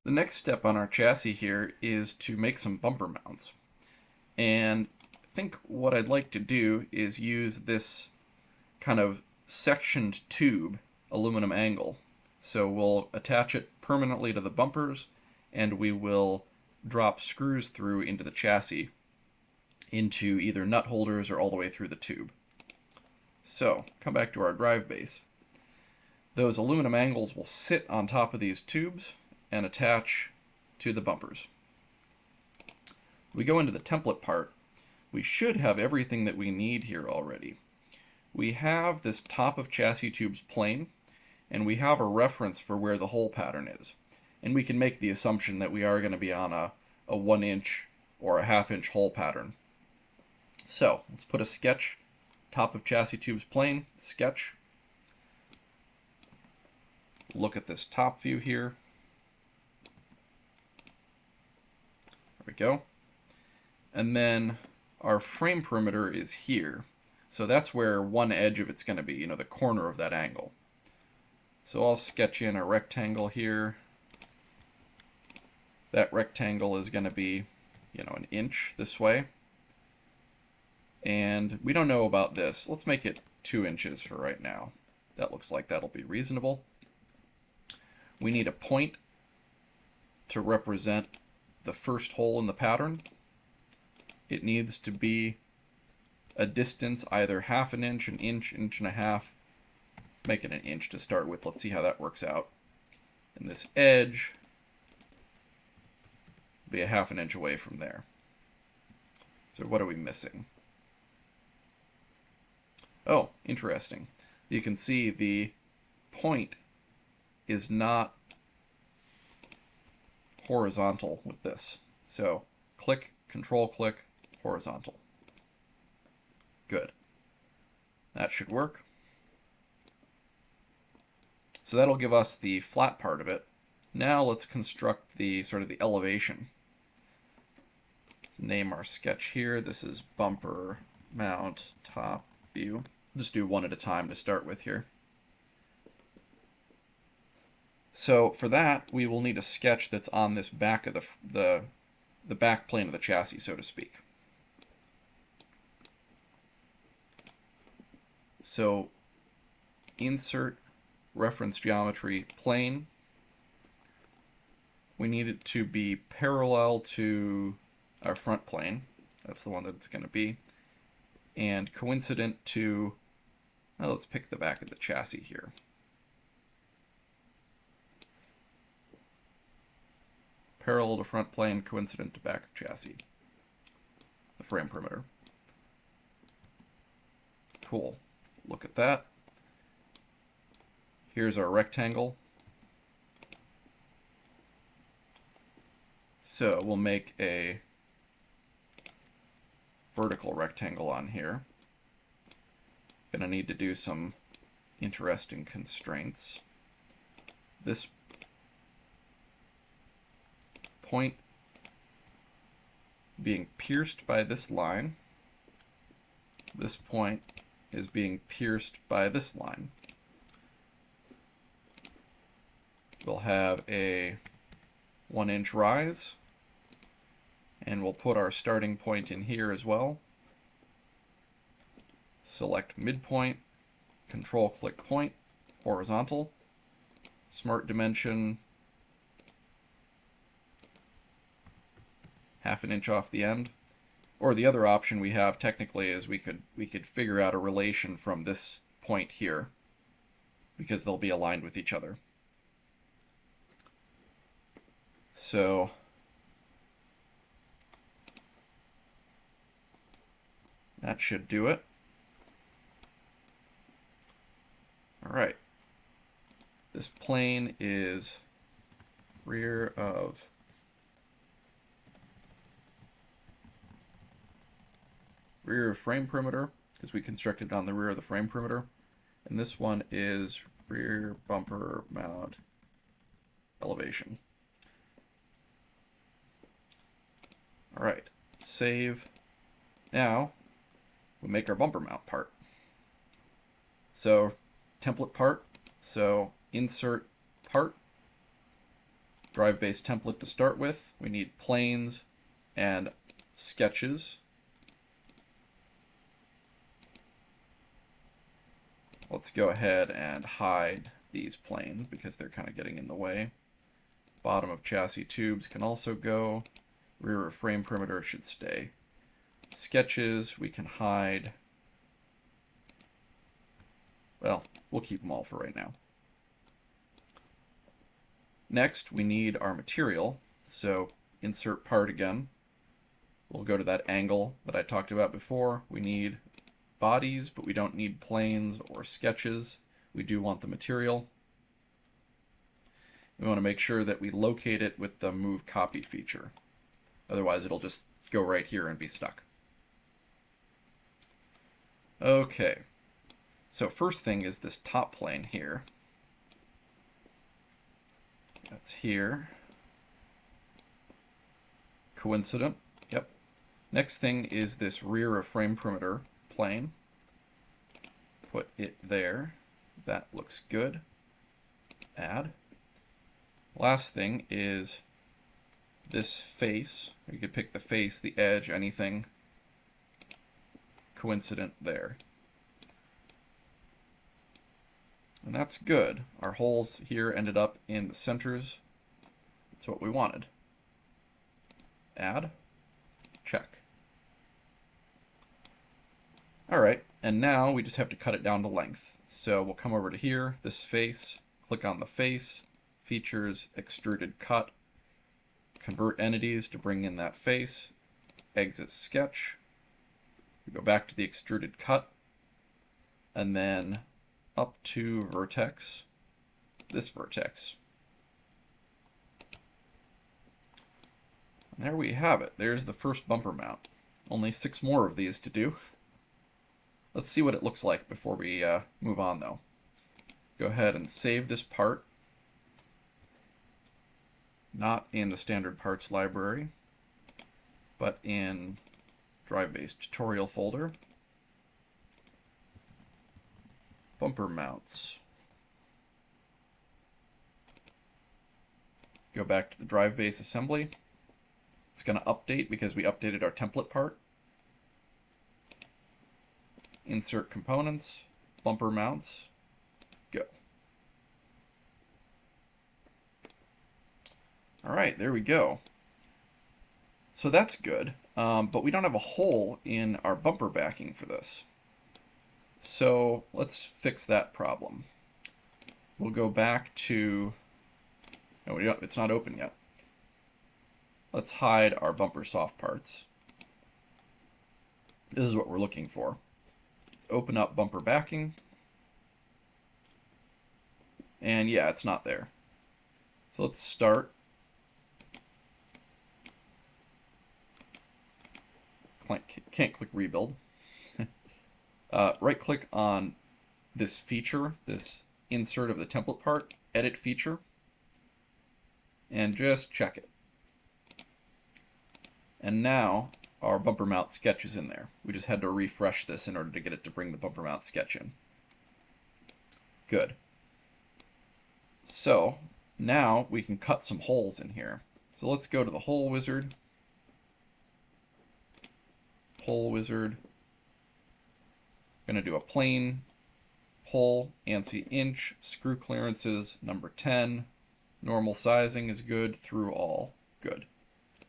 The next step on our chassis here is to make some bumper mounts. And I think what I'd like to do is use this kind of sectioned tube aluminum angle. So we'll attach it permanently to the bumpers and we will drop screws through into the chassis into either nut holders or all the way through the tube. So, come back to our drive base. Those aluminum angles will sit on top of these tubes and attach to the bumpers. We go into the template part. We should have everything that we need here already. We have this top of chassis tubes plane, and we have a reference for where the hole pattern is. And we can make the assumption that we are going to be on a 1 inch or a ½ inch hole pattern. So, let's put a sketch, top of chassis tubes plane, sketch. Look at this top view here. There we go. And then our frame perimeter is here. So that's where one edge of it's going to be, the corner of that angle. So I'll sketch in a rectangle here. That rectangle is going to be, 1 inch this way. And we don't know about this. Let's make it 2 inches for right now. That looks like that'll be reasonable. We need a point to represent the first hole in the pattern. It needs to be a distance either ½ an inch, an inch, inch and a half. Let's make it 1 inch to start with. Let's see how that works out. And this edge will be a ½ an inch away from there. So what are we missing? Oh, interesting. You can see the point is not horizontal with this. So click, control click, horizontal. Good. That should work. So that'll give us the flat part of it. Now let's construct the sort of the elevation. Let's name our sketch here. This is bumper mount top view. Just do one at a time to start with here. So for that, we will need a sketch that's on this back of the back plane of the chassis, so to speak. So insert reference geometry plane. We need it to be parallel to our front plane. That's the one that it's going to be. And coincident to, well, let's pick the back of the chassis here. Parallel to front plane, coincident to back of chassis. The frame perimeter. Cool. Look at that. Here's our rectangle. So we'll make a vertical rectangle on here. Gonna need to do some interesting constraints. This point being pierced by this line. This point is being pierced by this line. We'll have a 1 inch rise. And we'll put our starting point in here as well. Select midpoint, control click point, horizontal, smart dimension, ½ an inch off the end. Or the other option we have technically is we could figure out a relation from this point here, because they'll be aligned with each other. So that should do it. All right. This plane is rear of frame perimeter, because we constructed on the rear of the frame perimeter. And this one is rear bumper mount elevation. All right. Save. Now we'll make our bumper mount part. So template part, so insert part, drive base template to start with. We need planes and sketches. Let's go ahead and hide these planes because they're kind of getting in the way. Bottom of chassis tubes can also go. Rear of frame perimeter should stay. Sketches we can hide. Well, we'll keep them all for right now. Next, we need our material. So insert part again. We'll go to that angle that I talked about before. We need bodies, but we don't need planes or sketches. We do want the material. We want to make sure that we locate it with the move copy feature. Otherwise, it'll just go right here and be stuck. Okay. So first thing is this top plane here. That's here. Coincident. Yep. Next thing is this rear of frame perimeter plane. Put it there. That looks good. Add. Last thing is this face. You could pick the face, the edge, anything. Coincident there. And that's good. Our holes here ended up in the centers. That's what we wanted. Add. Check. Alright, and now we just have to cut it down to length. So we'll come over to here, this face, click on the face, features, extruded cut, convert entities to bring in that face, exit sketch, we go back to the extruded cut, and then up to vertex, this vertex. And there we have it. There's the first bumper mount. Only 6 more of these to do. Let's see what it looks like before we move on, though. Go ahead and save this part. Not in the standard parts library, but in drive base tutorial folder. Bumper mounts. Go back to the drive base assembly. It's going to update because we updated our template part. Insert components, bumper mounts, go. Alright, there we go. So that's good, but we don't have a hole in our bumper backing for this. So let's fix that problem. We'll go back to, no, it's not open yet. Let's hide our bumper soft parts. This is what we're looking for. Open up bumper backing, and yeah, it's not there. So let's start. Can't click rebuild. Right click on this feature, this insert of the template part, edit feature, and just check it. And now our bumper mount sketch is in there. We just had to refresh this in order to get it to bring the bumper mount sketch in. Good. So now we can cut some holes in here. So let's go to the hole wizard. Hole wizard. Going to do a plain hole, ANSI inch, screw clearances number 10. Normal sizing is good, through all. Good.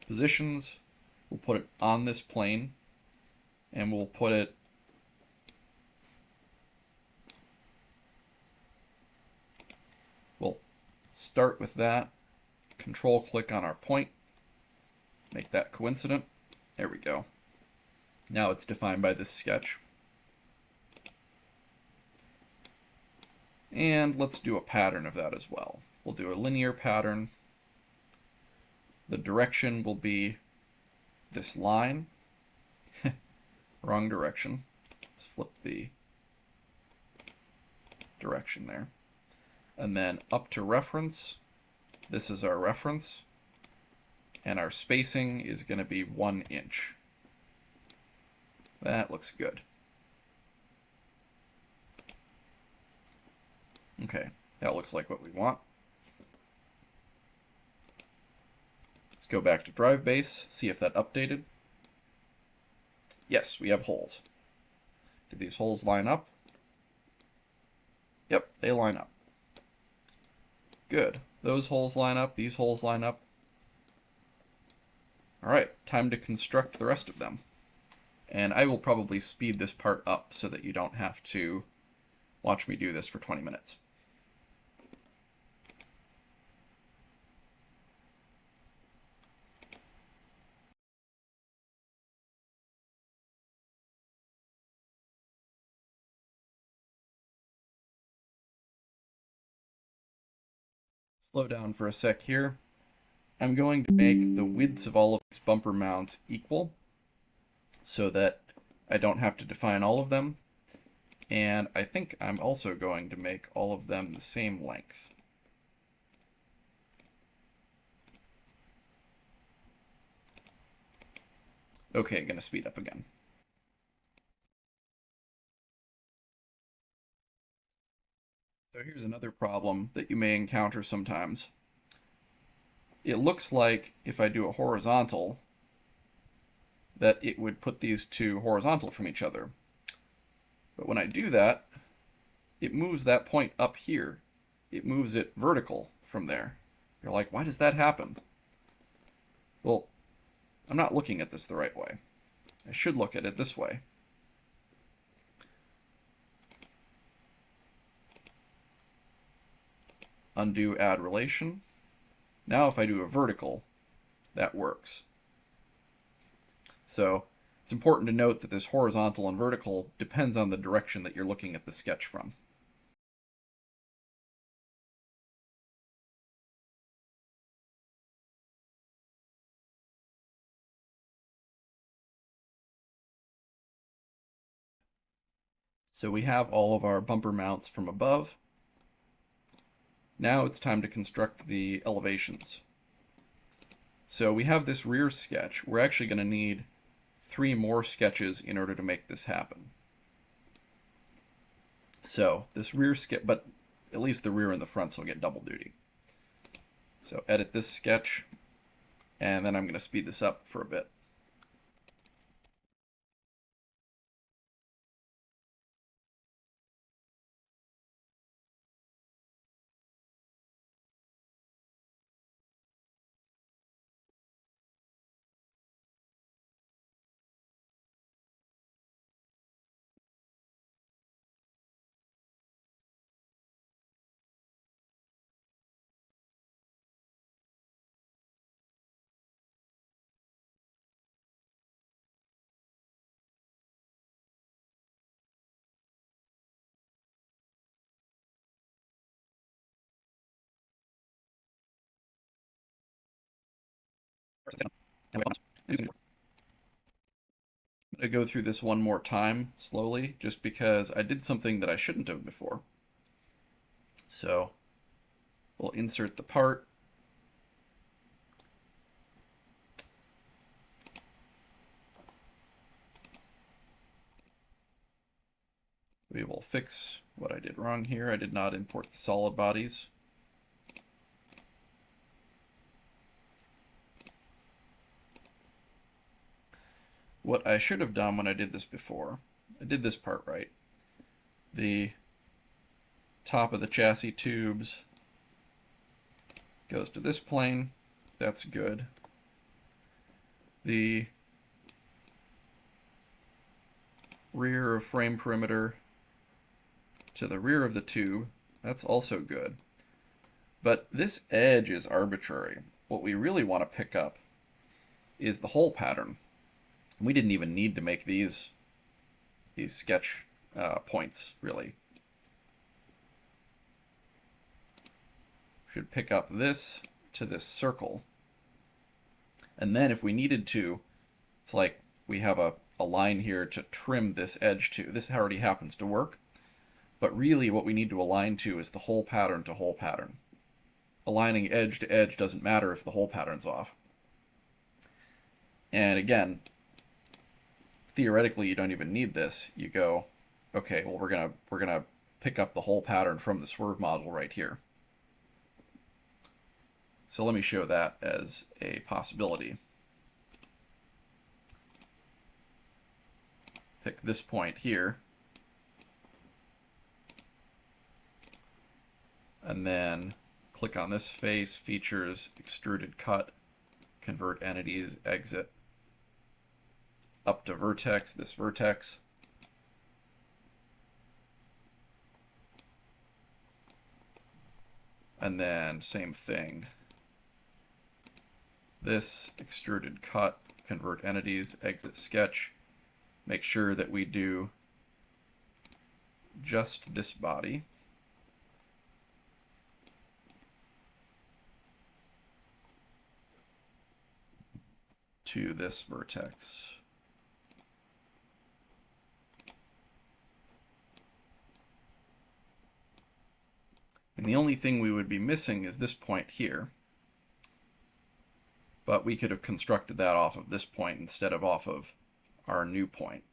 Positions. We'll put it on this plane, and we'll put it we'll start with that, control click on our point, make that coincident. There we go. Now it's defined by this sketch. And let's do a pattern of that as well. We'll do a linear pattern. The direction will be this line. Wrong direction. Let's flip the direction there. And then up to reference. This is our reference. And our spacing is going to be 1 inch. That looks good. Okay, that looks like what we want. Let's go back to drive base, see if that updated. Yes, we have holes. Do these holes line up? Yep, they line up. Good. Those holes line up, these holes line up. Alright, time to construct the rest of them. And I will probably speed this part up so that you don't have to watch me do this for 20 minutes. Slow down for a sec here. I'm going to make the widths of all of these bumper mounts equal so that I don't have to define all of them. And I think I'm also going to make all of them the same length. Okay, gonna speed up again. So here's another problem that you may encounter sometimes. It looks like if I do a horizontal, that it would put these two horizontal from each other. But when I do that, it moves that point up here. It moves it vertical from there. You're like, why does that happen? Well, I'm not looking at this the right way. I should look at it this way. Undo add relation. Now if I do a vertical, that works. So it's important to note that this horizontal and vertical depends on the direction that you're looking at the sketch from. So we have all of our bumper mounts from above. Now it's time to construct the elevations. So we have this rear sketch. We're actually going to need 3 more sketches in order to make this happen. So this rear sketch, but at least the rear and the fronts will get double duty. So edit this sketch, and then I'm going to speed this up for a bit. I'm going to go through this one more time slowly, just because I did something that I shouldn't have before. So we'll insert the part. We will fix what I did wrong here. I did not import the solid bodies. What I should have done when I did this before, I did this part right. The top of the chassis tubes goes to this plane. That's good. The rear of frame perimeter to the rear of the tube, that's also good. But this edge is arbitrary. What we really want to pick up is the hole pattern. We didn't even need to make these sketch points, really. Should pick up this to this circle. And then if we needed to, it's like we have a line here to trim this edge to. This already happens to work. But really what we need to align to is the hole pattern to hole pattern. Aligning edge to edge doesn't matter if the hole pattern's off. And again, theoretically you don't even need this. You go, okay, well we're gonna pick up the hole pattern from the swerve model right here. So let me show that as a possibility. Pick this point here, and then click on this face, features, extruded cut, convert entities, exit, up to vertex, this vertex. And then same thing. This, extruded cut, convert entities, exit sketch. Make sure that we do just this body. To this vertex. And the only thing we would be missing is this point here. But we could have constructed that off of this point instead of off of our new point.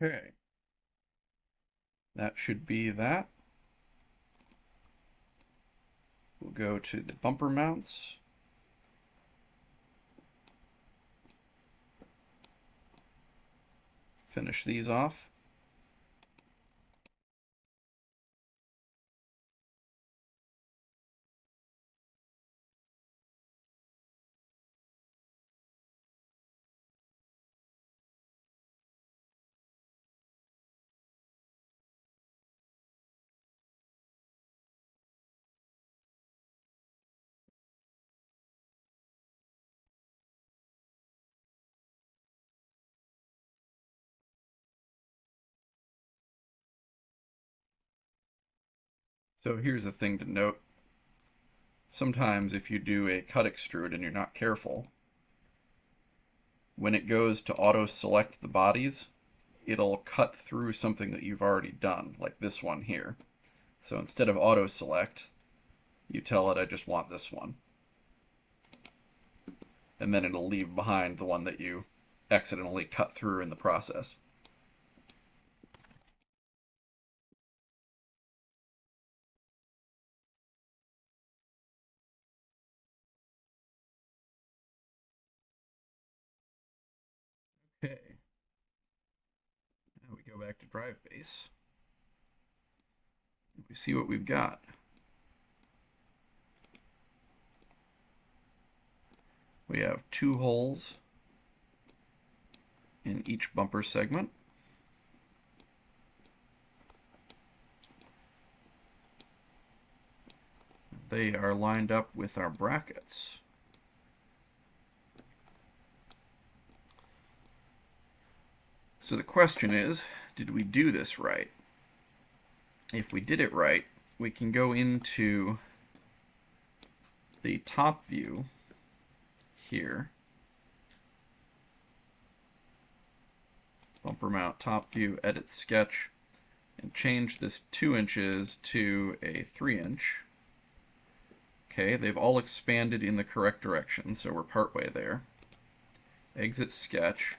Okay. That should be that. We'll go to the bumper mounts. Finish these off. So here's a thing to note. Sometimes if you do a cut extrude and you're not careful, when it goes to auto select the bodies, it'll cut through something that you've already done, like this one here. So instead of auto select, you tell it I just want this one. And then it'll leave behind the one that you accidentally cut through in the process. Okay. Now we go back to DriveBase. We see what we've got. We have 2 holes in each bumper segment. They are lined up with our brackets. So the question is, did we do this right? If we did it right, we can go into the top view here, bumper mount top view, edit sketch, and change this 2 inches to a 3 inch. Okay, they've all expanded in the correct direction, so we're partway there. Exit sketch.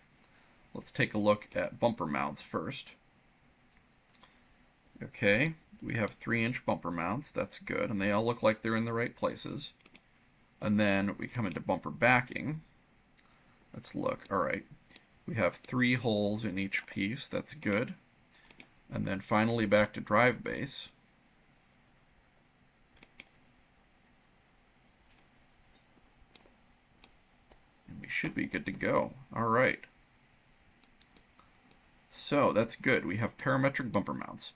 Let's take a look at bumper mounts first. Okay, we have 3 inch bumper mounts, that's good, and they all look like they're in the right places. And then we come into bumper backing. Let's look, alright. We have 3 holes in each piece, that's good. And then finally back to DriveBase. And we should be good to go. Alright. So that's good. We have parametric bumper mounts.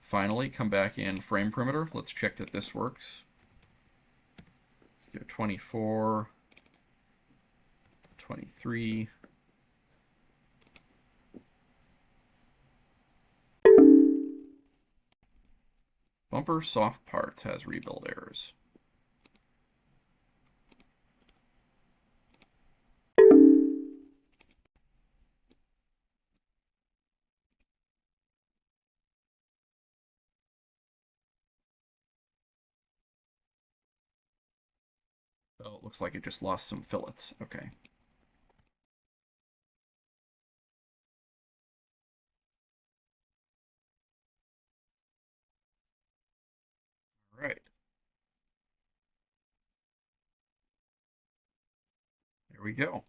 Finally, come back in frame perimeter. Let's check that this works. Let's go 24, 23. Bumper soft parts has rebuild errors. Oh, it looks like it just lost some fillets. Okay. All right. There we go.